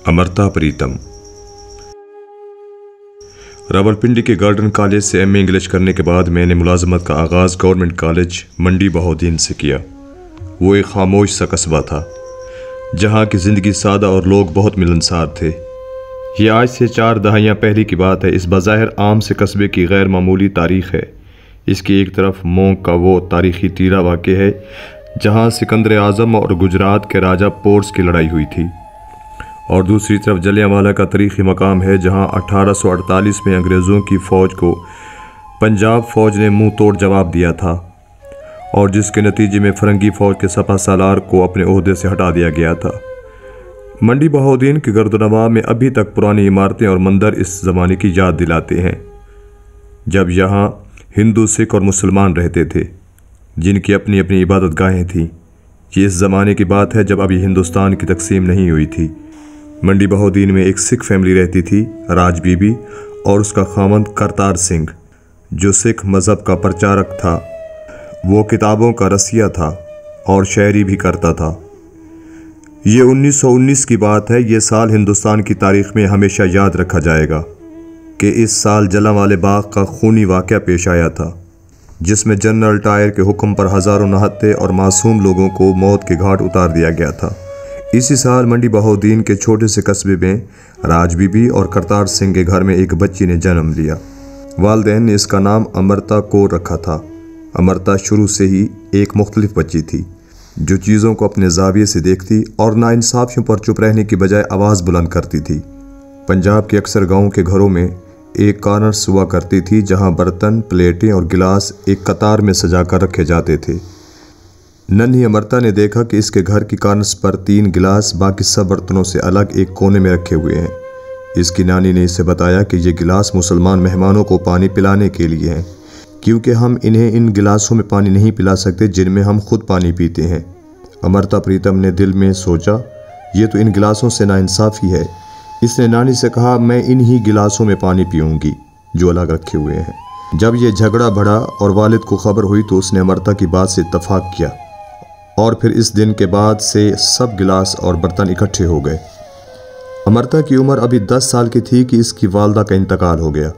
अमृता प्रीतम रावलपिंडी के garden college से MA English करने के बाद मैंने मुलाजमत का आगाज़ गवर्नमेंट कॉलेज मंडी बहाउद्दीन से किया। वो एक खामोश सा कस्बा था जहाँ की ज़िंदगी सादा और लोग बहुत मिलनसार थे। ये आज से 4 दहाइयाँ पहले की बात है। इस बज़ाहिर आम से कस्बे की गैर मामूली तारीख़ है। इसकी एक तरफ मोंग का वो तारीख़ी तीरा वाक़ है जहाँ सिकंदर आज़म और गुजरात के राजा पोर्स की लड़ाई हुई थी, और दूसरी तरफ जलियांवाला का तारीख़ी मकाम है जहाँ 1848 में अंग्रेज़ों की फ़ौज को पंजाब फ़ौज ने मुंह तोड़ जवाब दिया था और जिसके नतीजे में फ़रंगी फ़ौज के सपा सालार को अपने ओहदे से हटा दिया गया था। मंडी बहाउद्दीन के गर्दनवां में अभी तक पुरानी इमारतें और मंदिर इस ज़माने की याद दिलाते हैं जब यहाँ हिंदू, सिख और मुसलमान रहते थे, जिनकी अपनी अपनी इबादत गाहें थीं। ये इस ज़माने की बात है जब अभी हिंदुस्तान की तकसीम नहीं हुई थी। मंडी बहाउद्दीन में एक सिख फैमिली रहती थी, राज बीबी और उसका खामंद करतार सिंह, जो सिख मज़हब का प्रचारक था। वो किताबों का रसिया था और शायरी भी करता था। ये 1919 की बात है। ये साल हिंदुस्तान की तारीख़ में हमेशा याद रखा जाएगा कि इस साल जलियांवाला बाग का खूनी वाक़या पेश आया था, जिसमें जनरल डायर के हुक्म पर हज़ारों नहत्ते और मासूम लोगों को मौत के घाट उतार दिया गया था। इसी साल मंडी बहाउद्दीन के छोटे से कस्बे में राज बीबी और करतार सिंह के घर में एक बच्ची ने जन्म लिया। वालिदैन ने इसका नाम अमृता कौर रखा था। अमृता शुरू से ही एक मुख्तलिफ बच्ची थी जो चीज़ों को अपने ज़ाविये से देखती और नाइंसाफ़ियों पर चुप रहने की बजाय आवाज़ बुलंद करती थी। पंजाब के अक्सर गाँव के घरों में एक कॉर्नर्स हुआ करती थी जहाँ बर्तन, प्लेटें और गिलास एक कतार में सजा कर रखे जाते थे। नन्ही अमृता ने देखा कि इसके घर की कॉर्नर्स पर 3 गिलास बाकी सब बर्तनों से अलग एक कोने में रखे हुए हैं। इसकी नानी ने इसे बताया कि ये गिलास मुसलमान मेहमानों को पानी पिलाने के लिए हैं, क्योंकि हम इन्हें इन गिलासों में पानी नहीं पिला सकते जिनमें हम खुद पानी पीते हैं। अमृता प्रीतम ने दिल में सोचा, ये तो इन गिलासों से नाइंसाफ़ी है। इसने नानी से कहा, मैं इन्हीं गिलासों में पानी पीऊँगी जो अलग रखे हुए हैं। जब ये झगड़ा बढ़ा और वालिद को खबर हुई तो उसने अमृता की बात से इत्तफाक किया और फिर इस दिन के बाद से सब गिलास और बर्तन इकट्ठे हो गए। अमृता की उम्र अभी 10 साल की थी कि इसकी वालदा का इंतकाल हो गया।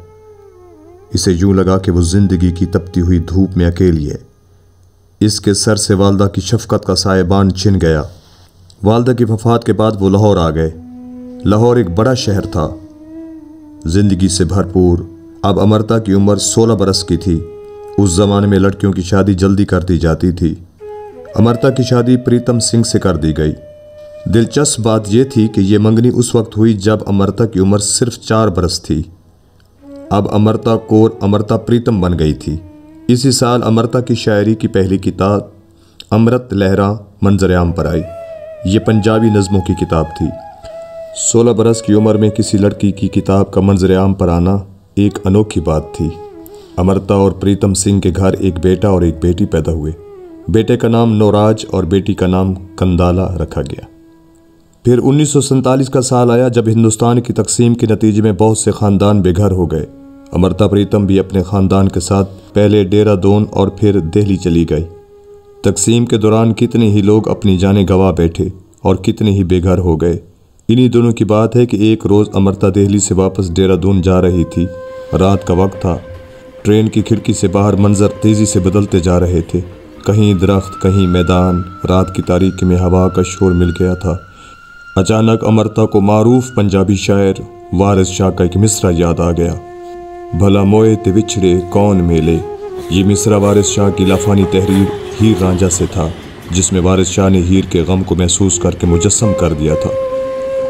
इसे यूं लगा कि वो ज़िंदगी की तपती हुई धूप में अकेली है। इसके सर से वालदा की शफ़क़त का सायबान छिन गया। वालदा की वफ़ात के बाद वो लाहौर आ गए। लाहौर एक बड़ा शहर था, ज़िंदगी से भरपूर। अब अमृता की उम्र 16 बरस की थी। उस ज़माने में लड़कियों की शादी जल्दी कर दी जाती थी। अमृता की शादी प्रीतम सिंह से कर दी गई। दिलचस्प बात यह थी कि यह मंगनी उस वक्त हुई जब अमृता की उम्र सिर्फ 4 बरस थी। अब अमृता कौर अमृता प्रीतम बन गई थी। इसी साल अमृता की शायरी की पहली किताब अमृत लहरा मंजर आम पर आई। ये पंजाबी नज़मों की किताब थी। 16 बरस की उम्र में किसी लड़की की किताब का मंजर आम पर आना एक अनोखी बात थी। अमृता और प्रीतम सिंह के घर एक बेटा और एक बेटी पैदा हुए। बेटे का नाम नौराज और बेटी का नाम कंदाला रखा गया। फिर 1947 का साल आया जब हिंदुस्तान की तकसीम के नतीजे में बहुत से ख़ानदान बेघर हो गए। अमृता प्रीतम भी अपने ख़ानदान के साथ पहले देहरादून और फिर दिल्ली चली गई। तकसीम के दौरान कितने ही लोग अपनी जानें गंवा बैठे और कितने ही बेघर हो गए। इन्हीं दोनों की बात है कि एक रोज़ अमृता दिल्ली से वापस देहरादून जा रही थी। रात का वक्त था। ट्रेन की खिड़की से बाहर मंजर तेज़ी से बदलते जा रहे थे। कहीं दरख्त, कहीं मैदान। रात की तारीकी में हवा का शोर मिल गया था। अचानक अमृता को मारूफ पंजाबी शायर वारिस शाह का एक मिसरा याद आ गया। भला मोए ते विछड़े कौन मेले। ये मिसरा वारिस शाह की लाफानी तहरीर हीर रांझा से था, जिसमें वारिस शाह ने हीर के गम को महसूस करके मुजस्सम कर दिया था।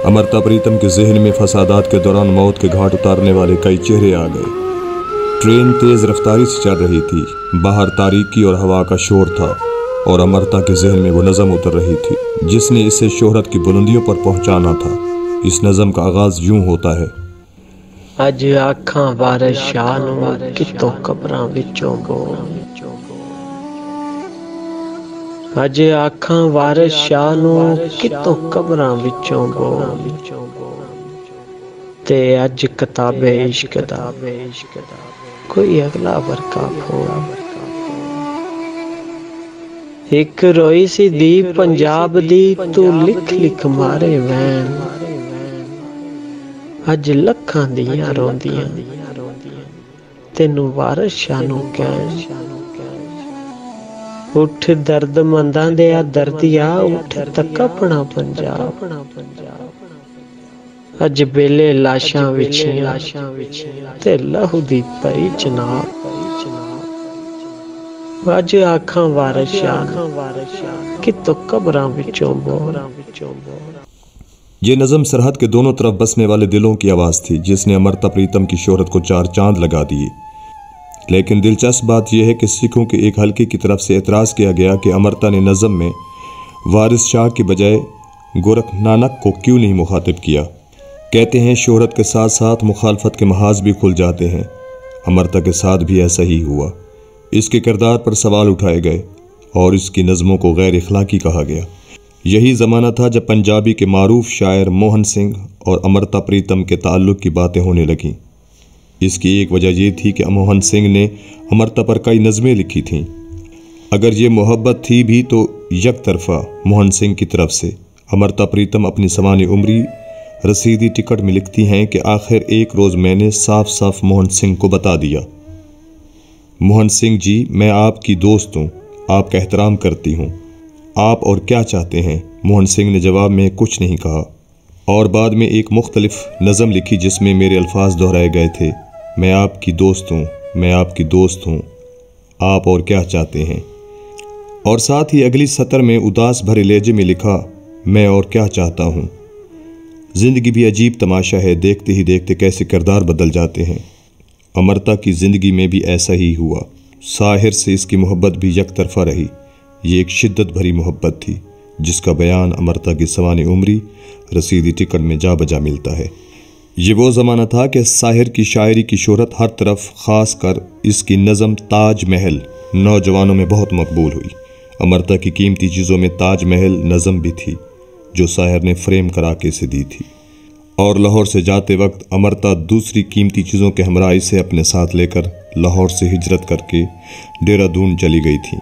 अमृता प्रीतम के जहन में फसादात के दौरान मौत के घाट उतारने वाले कई चेहरे आ गए। ट्रेन तेज़ रफ्तारी से चल रही थी। बाहर तारीकी और हवा का शोर था और अमृता के जहन में वो नज़म उतर रही थी जिसने इसे शोहरत की बुलंदियों पर पहुंचाना था। इस नज़म का आगाज़ यूं होता है। अज आखां वारिस शाह नूं कितों कबरां विचों गो। अज आखां वारिस शाह नूं कितों कबरां विचों गो। ते अज किताबे इश्क दा कोई अगला वर्का फोड़। एक रोई सी दी पंजाब दी तू लिख लिख मारे वैन। अज लखां दियां रोंदियां तेनू वारिस शाह नू कहण उठ दर्द मंदां दे आ दर्दिया उठ तक अपना पंजाब अज बेले लाशां विछियां ते लहू दी पई चनाब अज आखां वारिस शाह कितों कब्रां विचों बोल। ये नज़म सरहद के दोनों तरफ बसने वाले दिलों की आवाज़ थी जिसने अमृता प्रीतम की शोहरत को 4 चांद लगा दिए। लेकिन दिलचस्प बात यह है कि सिखों के एक हलके की तरफ से एतराज़ किया गया कि अमृता ने नज़म में वारिस शाह की बजाय गोरख नानक को क्यों नहीं मुखातिब किया। कहते हैं शोहरत के साथ साथ मुखालफत के महाज भी खुल जाते हैं। अमृता के साथ भी ऐसा ही हुआ। इसके किरदार पर सवाल उठाए गए और इसकी नज़मों को गैर इखलाकी कहा गया। यही ज़माना था जब पंजाबी के मारूफ शायर मोहन सिंह और अमृता प्रीतम के ताल्लुक़ की बातें होने लगीं। इसकी एक वजह यह थी कि मोहन सिंह ने अमृता पर कई नज़में लिखी थीं। अगर ये मोहब्बत थी भी तो एक तरफा मोहन सिंह की तरफ से। अमृता प्रीतम अपनी सवानी उम्री रसीदी टिकट में लिखती हैं कि आखिर एक रोज़ मैंने साफ साफ मोहन सिंह को बता दिया, मोहन सिंह जी मैं आपकी दोस्त हूँ, आपका एहतराम करती हूँ, आप और क्या चाहते हैं। मोहन सिंह ने जवाब में कुछ नहीं कहा और बाद में एक मुख्तलिफ नज़म लिखी जिसमें मेरे अल्फाज दोहराए गए थे, मैं आपकी दोस्त हूँ, मैं आपकी दोस्त हूँ, आप और क्या चाहते हैं। और साथ ही अगली सतर में उदास भरे लहजे में लिखा, मैं और क्या चाहता हूँ। ज़िंदगी भी अजीब तमाशा है, देखते ही देखते कैसे किरदार बदल जाते हैं। अमृता की ज़िंदगी में भी ऐसा ही हुआ। साहिर से इसकी मोहब्बत भी एक तरफा रही। ये एक शिद्दत भरी मोहब्बत थी जिसका बयान अमृता की सवानी उम्री रसीदी टिकट में जा बजा मिलता है। ये वो ज़माना था कि साहिर की शायरी की शोहरत हर तरफ, ख़ास कर इसकी नज़म ताज महल नौजवानों में बहुत मकबूल हुई। अमृता की कीमती चीज़ों में ताज महल नज़म भी थी जो साहिर ने फ्रेम करा के इसे दी थी। और लाहौर से जाते वक्त अमृता दूसरी कीमती चीज़ों के हमरा इसे अपने साथ लेकर लाहौर से हिजरत करके देहरादून चली गई थी।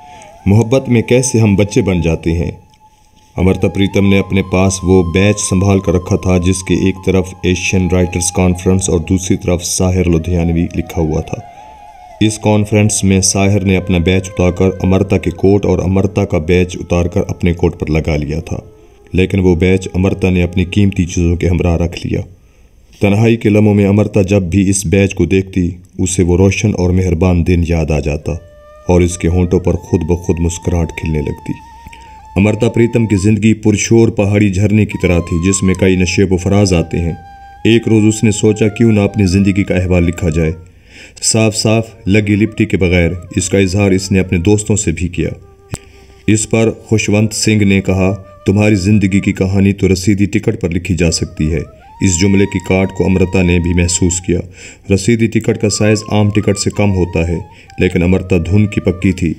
मोहब्बत में कैसे हम बच्चे बन जाते हैं। अमृता प्रीतम ने अपने पास वो बैच संभाल कर रखा था जिसके एक तरफ एशियन राइटर्स कॉन्फ्रेंस और दूसरी तरफ साहिर लुधियानवी लिखा हुआ था। इस कॉन्फ्रेंस में साहिर ने अपना बैच उतारकर अमृता के कोट और अमृता का बैच उतारकर अपने कोट पर लगा लिया था, लेकिन वो बैच अमृता ने अपनी कीमती चीज़ों के हमरा रख लिया। तन्हाई के लम्हों में अमृता जब भी इस बैच को देखती उसे वो रोशन और मेहरबान दिन याद आ जाता और इसके होंठों पर खुद ब खुद मुस्कुराहट खिलने लगती। अमृता प्रीतम की ज़िंदगी पुरशोर पहाड़ी झरने की तरह थी जिसमें कई नशेब व फराज आते हैं। एक रोज़ उसने सोचा क्यों ना अपनी ज़िंदगी का अहवाल लिखा जाए। साफ साफ लगी लिपटी के बगैर इसका इजहार इसने अपने दोस्तों से भी किया। इस पर खुशवंत सिंह ने कहा, तुम्हारी ज़िंदगी की कहानी तो रसीदी टिकट पर लिखी जा सकती है। इस जुमले की काट को अमृता ने भी महसूस किया। रसीदी टिकट का साइज़ आम टिकट से कम होता है, लेकिन अमृता धुन की पक्की थी।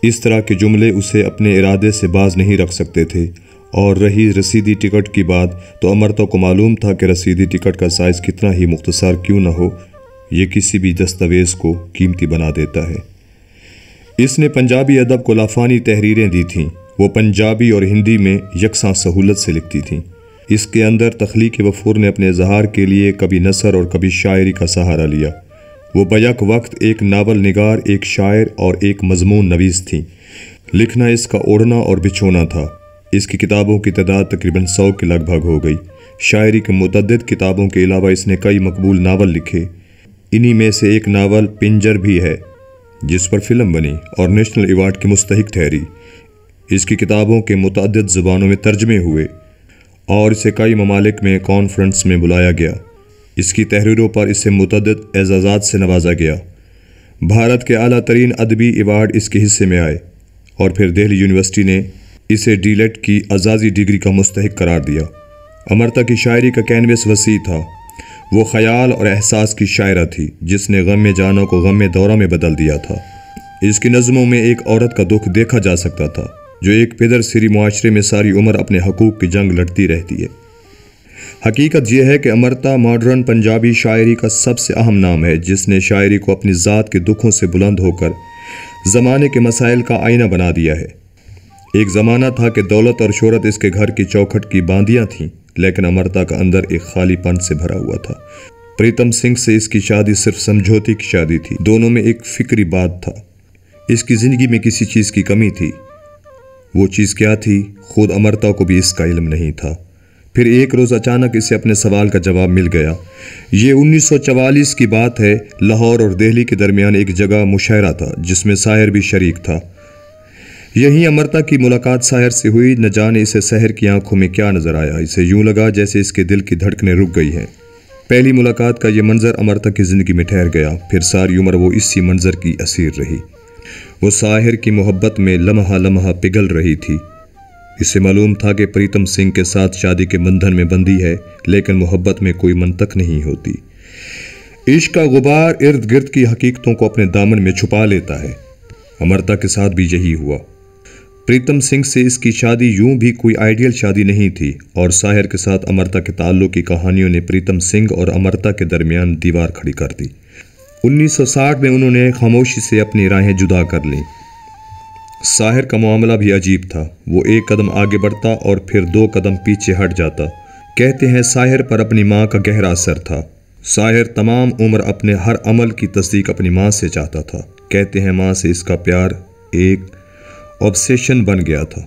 इस तरह के जुमले उसे अपने इरादे से बाज नहीं रख सकते थे। और रही रसीदी टिकट की बात, तो अमृता को मालूम था कि रसीदी टिकट का साइज़ कितना ही मुख्तसर क्यों न हो, ये किसी भी दस्तावेज़ को कीमती बना देता है। इसने पंजाबी अदब को लाफानी तहरीरें दी थीं। वो पंजाबी और हिंदी में यकसां सहूलत से लिखती थीं। इसके अंदर तख्लीक वफूर ने अपने इजहार के लिए कभी नसर और कभी शायरी का सहारा लिया। वो बैक वक्त एक नावल निगार, एक शायर और एक मजमून नवीस थी। लिखना इसका ओढ़ना और बिछोना था। इसकी किताबों की तादाद तकरीबन 100 के लगभग हो गई। शायरी के मुतअद्दिद किताबों के अलावा इसने कई मकबूल नावल लिखे। इन्हीं में से एक नावल पिंजर भी है जिस पर फिल्म बनी और नेशनल अवार्ड की मुस्तहिक ठहरी। इसकी किताबों के मुतअद्दिद ज़ुबानों में तर्जमे हुए और इसे कई ममालिक में कॉन्फ्रेंस में बुलाया गया। इसकी तहरीरों पर इसे मुतअद्दिद एजाज़ात से नवाजा गया। भारत के आला तरीन अदबी अवार्ड इसके हिस्से में आए और फिर दिल्ली यूनिवर्सिटी ने इसे डीलेट की एजाज़ी डिग्री का मुस्तहिक करार दिया। अमृता की शायरी का कैनवस वसी था। वो ख्याल और एहसास की शायरा थी जिसने गम जाना को गम दौरा में बदल दिया था। इसकी नज़मों में एक औरत का दुख देखा जा सकता था जो एक पिदर सिरी मुआशरे में सारी उम्र अपने हकूक़ की जंग लड़ती रहती है। हकीकत यह है कि अमृता मॉडर्न पंजाबी शायरी का सबसे अहम नाम है जिसने शायरी को अपनी ज़ात के दुखों से बुलंद होकर ज़माने के मसाइल का आईना बना दिया है। एक ज़माना था कि दौलत और शोहरत इसके घर की चौखट की बांदियाँ थीं, लेकिन अमृता का अंदर एक खालीपन से भरा हुआ था। प्रीतम सिंह से इसकी शादी सिर्फ समझौते की शादी थी। दोनों में एक फिक्री बात था, इसकी जिंदगी में किसी चीज़ की कमी थी। वो चीज़ क्या थी, खुद अमृता को भी इसका इल्म नहीं था। फिर एक रोज़ अचानक इसे अपने सवाल का जवाब मिल गया। ये 1944 की बात है। लाहौर और दिल्ली के दरमियान एक जगह मुशायरा था जिसमें साहिर भी शरीक था। यहीं अमृता की मुलाकात साहिर से हुई। न जाने इसे साहिर की आंखों में क्या नजर आया। इसे यूं लगा जैसे इसके दिल की धड़कनें रुक गई हैं। पहली मुलाकात का यह मंजर अमृता की जिंदगी में ठहर गया। फिर सारी उम्र वो इसी मंजर की असीर रही। वो साहिर की मोहब्बत में लम्हा लम्हा पिघल रही थी। इसे मालूम था कि प्रीतम सिंह के साथ शादी के बंधन में बंधी है, लेकिन मोहब्बत में कोई मंतक नहीं होती। इश्क का गुबार इर्द गिर्द की हकीकतों को अपने दामन में छुपा लेता है। अमृता के साथ भी यही हुआ। प्रीतम सिंह से इसकी शादी यूं भी कोई आइडियल शादी नहीं थी और साहिर के साथ अमृता के ताल्लुक की कहानियों ने प्रीतम सिंह और अमृता के दरमियान दीवार खड़ी कर दी। 1960 में उन्होंने खामोशी से अपनी राहें जुदा कर लीं। साहिर का मामला भी अजीब था। वो एक कदम आगे बढ़ता और फिर 2 कदम पीछे हट जाता। कहते हैं साहिर पर अपनी माँ का गहरा असर था। साहिर तमाम उम्र अपने हर अमल की तस्दीक अपनी माँ से चाहता था। कहते हैं माँ से इसका प्यार एक ऑब्सेशन बन गया था।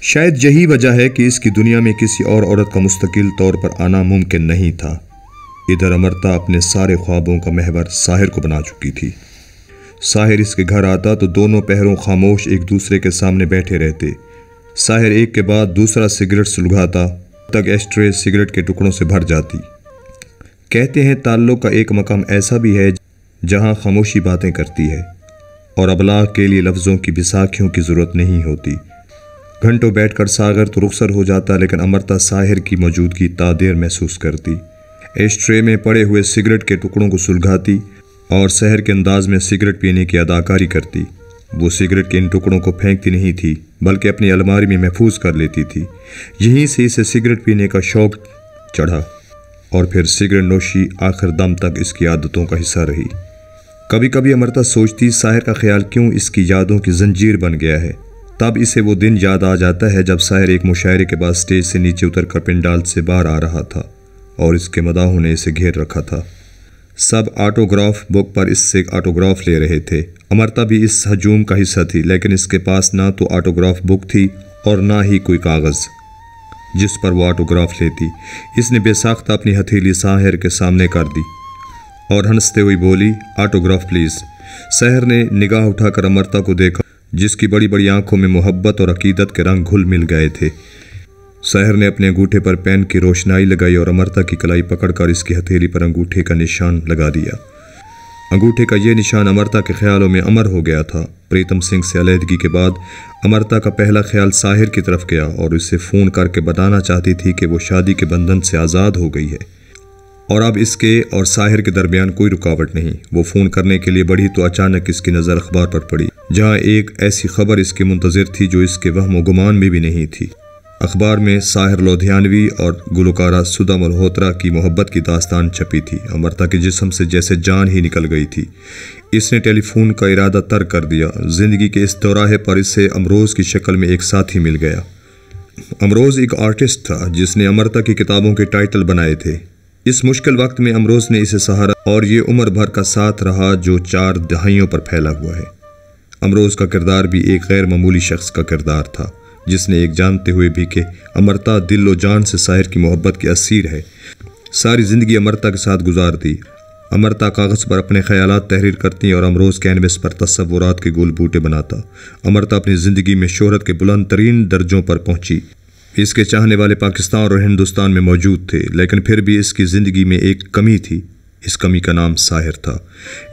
शायद यही वजह है कि इसकी दुनिया में किसी और औरत का मुस्तकिल तौर पर आना मुमकिन नहीं था। इधर अमृता अपने सारे ख्वाबों का महवर साहिर को बना चुकी थी। साहिर इसके घर आता तो दोनों पहरों खामोश एक दूसरे के सामने बैठे रहते। साहिर एक के बाद दूसरा सिगरेट सुलगाता तक एस्ट्रे सिगरेट के टुकड़ों से भर जाती। कहते हैं ताल्लुक का एक मकाम ऐसा भी है जहां खामोशी बातें करती है और अबलाग के लिए लफ्ज़ों की बिसाखियों की ज़रूरत नहीं होती। घंटों बैठकर सागर तो रुखसर हो जाता, लेकिन अमृता साहिर की मौजूदगी तादेर महसूस करती। एस्ट्रे में पड़े हुए सिगरेट के टुकड़ों को सुलगाती और शहर के अंदाज में सिगरेट पीने की अदाकारी करती। वो सिगरेट के इन टुकड़ों को फेंकती नहीं थी, बल्कि अपनी अलमारी में महफूज कर लेती थी। यहीं से इसे सिगरेट पीने का शौक़ चढ़ा और फिर सिगरेट नोशी आखिर दम तक इसकी आदतों का हिस्सा रही। कभी कभी अमृता सोचती साहिर का ख्याल क्यों इसकी यादों की जंजीर बन गया है। तब इसे वो दिन याद आ जाता है जब साहिर एक मुशायरे के बाद स्टेज से नीचे उतरकर पिंडाल से बाहर आ रहा था और इसके मदाहों ने इसे घेर रखा था। सब ऑटोग्राफ बुक पर इससे ऑटोग्राफ ले रहे थे। अमृता भी इस हजूम का हिस्सा थी, लेकिन इसके पास ना तो ऑटोग्राफ बुक थी और ना ही कोई कागज़ जिस पर वो ऑटोग्राफ लेती। इसने बेसाख्ता अपनी हथेली साहिर के सामने कर दी और हंसते हुए बोली, ऑटोग्राफ प्लीज़। साहिर ने निगाह उठाकर अमृता को देखा, जिसकी बड़ी बड़ी आंखों में मोहब्बत और अकीदत के रंग घुल मिल गए थे। साहिर ने अपने अंगूठे पर पेन की रोशनाई लगाई और अमृता की कलाई पकड़कर इसकी हथेली पर अंगूठे का निशान लगा दिया। अंगूठे का यह निशान अमृता के ख्यालों में अमर हो गया था। प्रीतम सिंह से अलहदगी के बाद अमृता का पहला ख्याल साहिर की तरफ गया और उसे फ़ोन करके बताना चाहती थी कि वो शादी के बंधन से आज़ाद हो गई है और अब इसके और साहिर के दरमियान कोई रुकावट नहीं। वो फ़ोन करने के लिए बढ़ी तो अचानक इसकी नज़र अखबार पर पड़ी, जहाँ एक ऐसी खबर इसके मुंतज़िर थी जो इसके वहम गुमान में भी नहीं थी। अखबार में साहिर लोधियानवी और गुलकारा सुधा मल्होत्रा की मोहब्बत की दास्तान छपी थी। अमृता के जिस्म से जैसे जान ही निकल गई थी। इसने टेलीफोन का इरादा तर्क कर दिया। ज़िंदगी के इस दौराहे पर इसे अमरोज़ की शक्ल में एक साथी मिल गया। अमरोज़ एक आर्टिस्ट था जिसने अमृता की किताबों के टाइटल बनाए थे। इस मुश्किल वक्त में अमरोज़ ने इसे सहारा और ये उम्र भर का साथ रहा जो 4 दहाइयों पर फैला हुआ है। अमरोज़ का किरदार भी एक गैर मामूली शख्स का किरदार था, जिसने एक जानते हुए भी कि अमृता दिल व जान से साहिर की मोहब्बत की असीर है, सारी ज़िंदगी अमृता के साथ गुजार दी। अमृता कागज़ पर अपने ख़यालात तहरीर करती और अमरोज़ कैनवस पर तस्वुरात के गोल बूटे बनाता। अमृता अपनी ज़िंदगी में शोहरत के बुलंद तरीन दर्जों पर पहुँची। इसके चाहने वाले पाकिस्तान और हिंदुस्तान में मौजूद थे, लेकिन फिर भी इसकी ज़िंदगी में एक कमी थी। इस कमी का नाम साहिर था।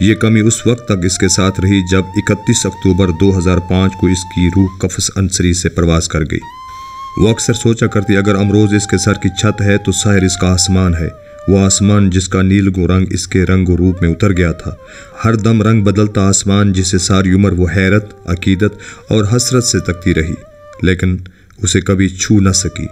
ये कमी उस वक्त तक इसके साथ रही जब 31 अक्टूबर 2005 को इसकी रूह कफ़स अंसरी से परवाज़ कर गई। वो अक्सर सोचा करती, अगर अमरोज़ इसके सर की छत है तो साहिर इसका आसमान है, वो आसमान जिसका नीलगो रंग इसके रंग रूप में उतर गया था। हर दम रंग बदलता आसमान जिसे सारी उम्र वो हैरत, अकीदत और हसरत से तकती रही, लेकिन उसे कभी छू न सकी।